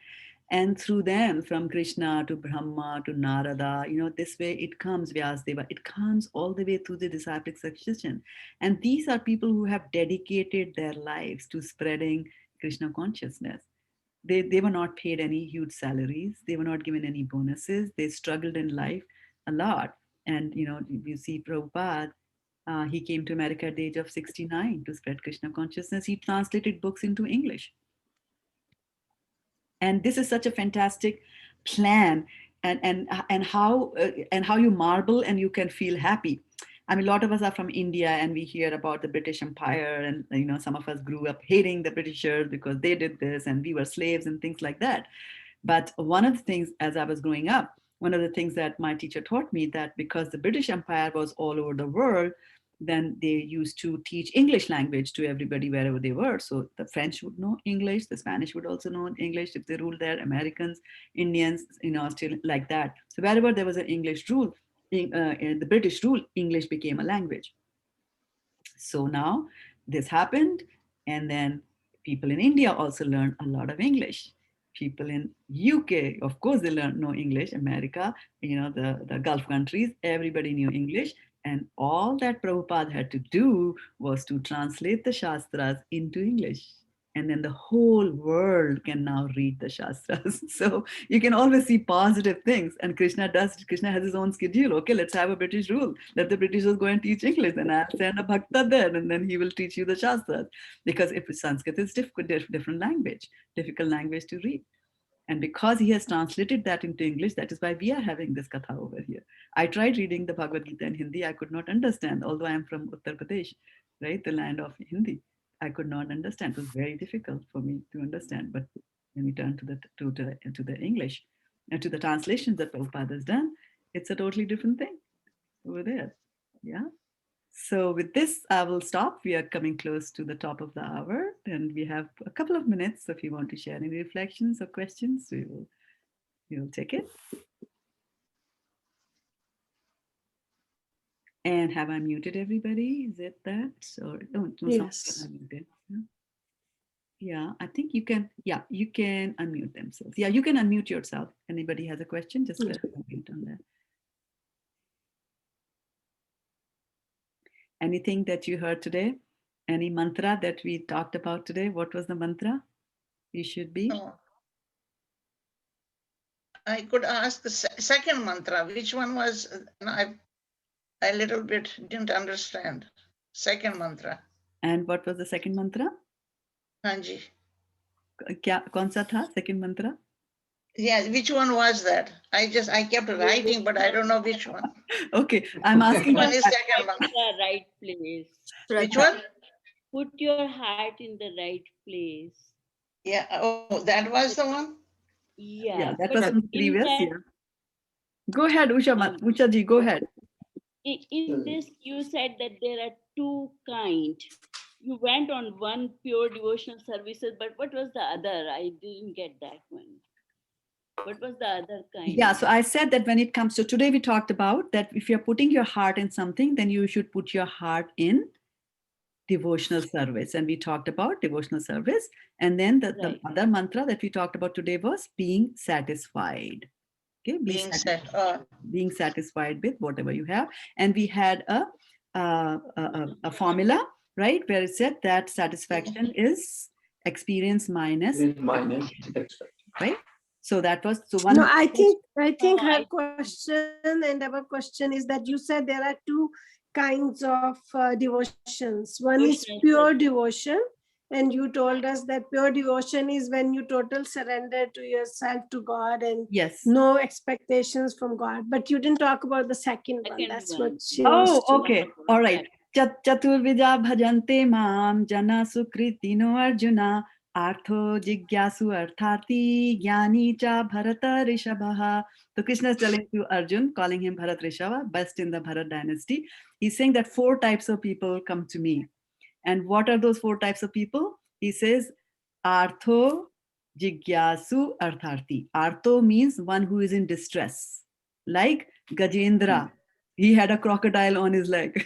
And through them, from Krishna to Brahma to Narada, this way it comes, Vyasdeva, it comes all the way through the disciplic succession. And these are people who have dedicated their lives to spreading Krishna consciousness. They were not paid any huge salaries. They were not given any bonuses. They struggled in life a lot. And, you see Prabhupada, he came to America at the age of 69 to spread Krishna consciousness. He translated books into English. And this is such a fantastic plan, and how you marvel and you can feel happy. I mean, a lot of us are from India and we hear about the British Empire, and some of us grew up hating the Britishers because they did this and we were slaves and things like that. But one of the things, as I was growing up, one of the things that my teacher taught me, that because the British Empire was all over the world, then they used to teach English language to everybody wherever they were. So the French would know English, the Spanish would also know English if they ruled there, Americans, Indians, still like that. So wherever there was an English rule, in the British rule, English became a language. So now this happened, and then people in India also learned a lot of English. People in UK, of course, they learned no English. America, the Gulf countries, everybody knew English. And all that Prabhupada had to do was to translate the Shastras into English. And then the whole world can now read the Shastras. So you can always see positive things. And Krishna has his own schedule. Okay, let's have a British rule. Let the Britishers go and teach English. Then I'll send a Bhakta there, and then he will teach you the Shastras. Because if Sanskrit is different language, difficult language to read. And because he has translated that into English, that is why we are having this katha over here. I tried reading the Bhagavad Gita in Hindi. I could not understand, although I am from Uttar Pradesh, right? The land of Hindi. I could not understand. It was very difficult for me to understand. But when we turn to the English and to the translations that Prabhupada has done, it's a totally different thing over there. Yeah. So with this, I will stop. We are coming close to the top of the hour, and we have a couple of minutes. So if you want to share any reflections or questions, we will take it. And have I muted everybody? Is it that? Or no, Yes. unmuted. Yeah, I think you can. Yeah, you can unmute themselves. Yeah, you can unmute yourself. Anybody has a question? Just press unmute on there. Anything that you heard today? Any mantra that we talked about today? What was the mantra you should be? No. I could ask the second mantra. Which one was? I a little bit didn't understand. Second mantra. And what was the second mantra? Hanji. कौन सा था second mantra? Yeah, which one was that? I kept writing, but I don't know which one. Okay, I'm asking. Which one is second In mantra? the right place. Which one? Put your heart in the right place. Yeah. Oh, that was the one. Yeah, that but was from in previous. that- Yeah. Go ahead, Usha ji, go ahead. In this, you said that there are two kinds. You went on one pure devotional services, but what was the other? I didn't get that one. What was the other kind? Yeah, so I said that when it comes to today, we talked about that if you're putting your heart in something, then you should put your heart in devotional service. And we talked about devotional service. And then the Right. other mantra that we talked about today was being satisfied. Okay, being satisfied with whatever you have. And we had a formula, right, where it said that satisfaction is experience minus, right? So that was one. No, I think No, her question and our question is that you said there are two kinds of devotions. One is Devotional pure service. devotion, and you told us that pure devotion is when you total surrender to yourself to God and Yes. no expectations from God. But you didn't talk about the second one. Second That's one. what she Oh, wants to know. okay. All right. Chaturvidya bhajante mam jana sukritino arjuna artho jigyasu arthati jnani cha bharata rishabha. So Krishna is telling to Arjun, calling him Bharat Rishabha, best in the Bharat dynasty. He's saying that 4 types of people come to me. And what are those 4 types of people? He says, artho jigyasu artharti. Artho means one who is in distress. Like Gajendra, he had a crocodile on his leg,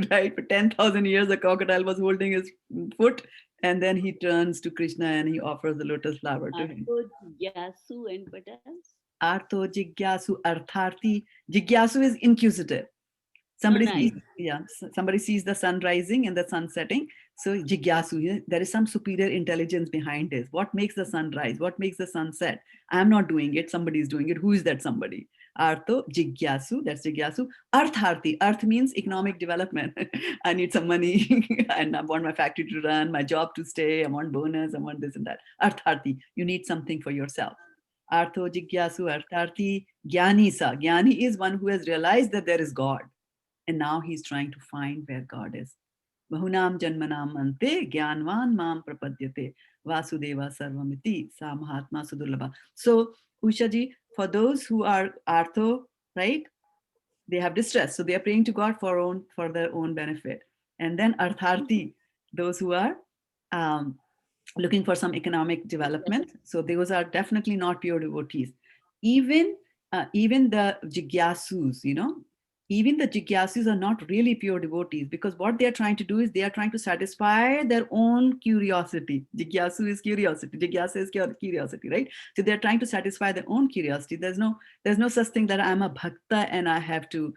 right? For 10,000 years, the crocodile was holding his foot, and then he turns to Krishna and he offers the lotus flower to him. Artho, Jigyasu, and what else? Artho jigyasu artharti. Jigyasu is inquisitive. Somebody nice. somebody sees the sun rising and the sun setting. So jigyasu, there is some superior intelligence behind this. What makes the sun rise? What makes the sun set? I'm not doing it. Somebody is doing it. Who is that somebody? Artho jigyasu. That's jigyasu. Artharti. Arth means economic development. I need some money and I want my factory to run, my job to stay. I want bonus. I want this and that. Artharti. You need something for yourself. Artho jigyasu artharti jnani sa. Jnani is one who has realized that there is God. And now he's trying to find where God is. Bahunam janmanam ante gyanvan mam prapadyate vasudeva sarvamiti sa mahatma sudurlabha. So Usha ji, for those who are artho, right, they have distress, so they are praying to God for their own benefit. And then artharti, those who are looking for some economic development, so those are definitely not pure devotees. Even the jigyasus, even the jigyasus are not really pure devotees, because what they are trying to do is they are trying to satisfy their own curiosity. Jigyasu is curiosity. Jigyasa is curiosity, right? So they're trying to satisfy their own curiosity. There's no such thing that I'm a bhakta and I have to,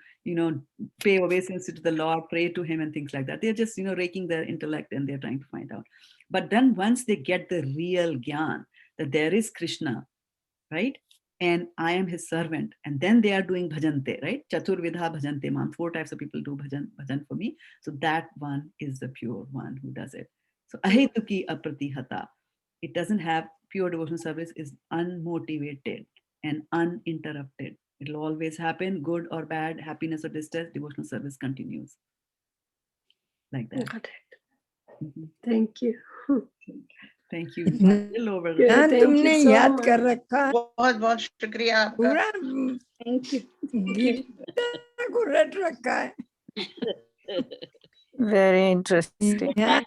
pay obeisance to the Lord, pray to him and things like that. They're just, raking their intellect and they're trying to find out. But then once they get the real gyan, that there is Krishna, right? And I am his servant. And then they are doing bhajante, right? Chaturvidha bhajante mam. 4 types of people do bhajan for me. So that one is the pure one who does it. So ahetuki apratihata. It doesn't have pure devotional service, is unmotivated and uninterrupted. It'll always happen, good or bad, happiness or distress, devotional service continues. Like that. Got it. Thank you. Thank you. Yeah, thank तुमने you so याद much. कर रखा है, बहुत बहुत शुक्रिया आपका। पूरा Thank you. गीता को रट रखा है। Very interesting. यहाँ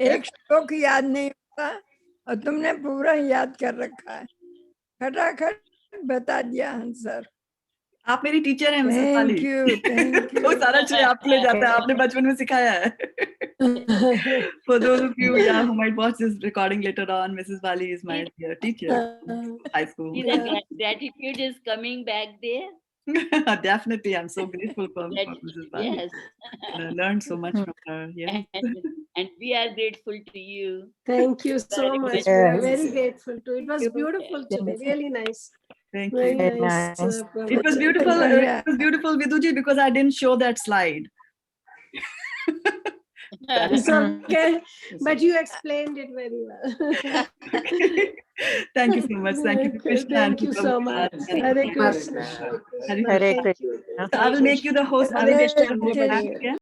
एक श्लोक याद नहीं होता और तुमने पूरा याद कर रखा है, खटाखट बता दिया आंसर। आप मेरी टीचर हैं मिसेस वाली। थैंक यू वो सारा श्रेय आपको ले जाता है, आपने बचपन में सिखाया है। For those of you who might watch this recording later on, Mrs. Wali is my teacher, high school. See, the gratitude is coming back there. Definitely, I'm so grateful for That- Mrs. Bali. yes. And I learned so much from her. Yes. And we are grateful to you. Thank you so Very much. much. We are Yes. very grateful too. It was you. beautiful today. Really nice. Thank Very you. nice. It was Pravachan. beautiful. Thank you. It was beautiful, Viduji, because I didn't show that slide. It's okay, but you explained it very well. Okay. Thank you so much. Thank you to Okay, Krishna and thank to you so much. Prabhupada. Hare Hare Krishna. Krishna. Hare Krishna. Hare Thank you. So I will make you the host. I will Hare make sure to go back Krishna. again.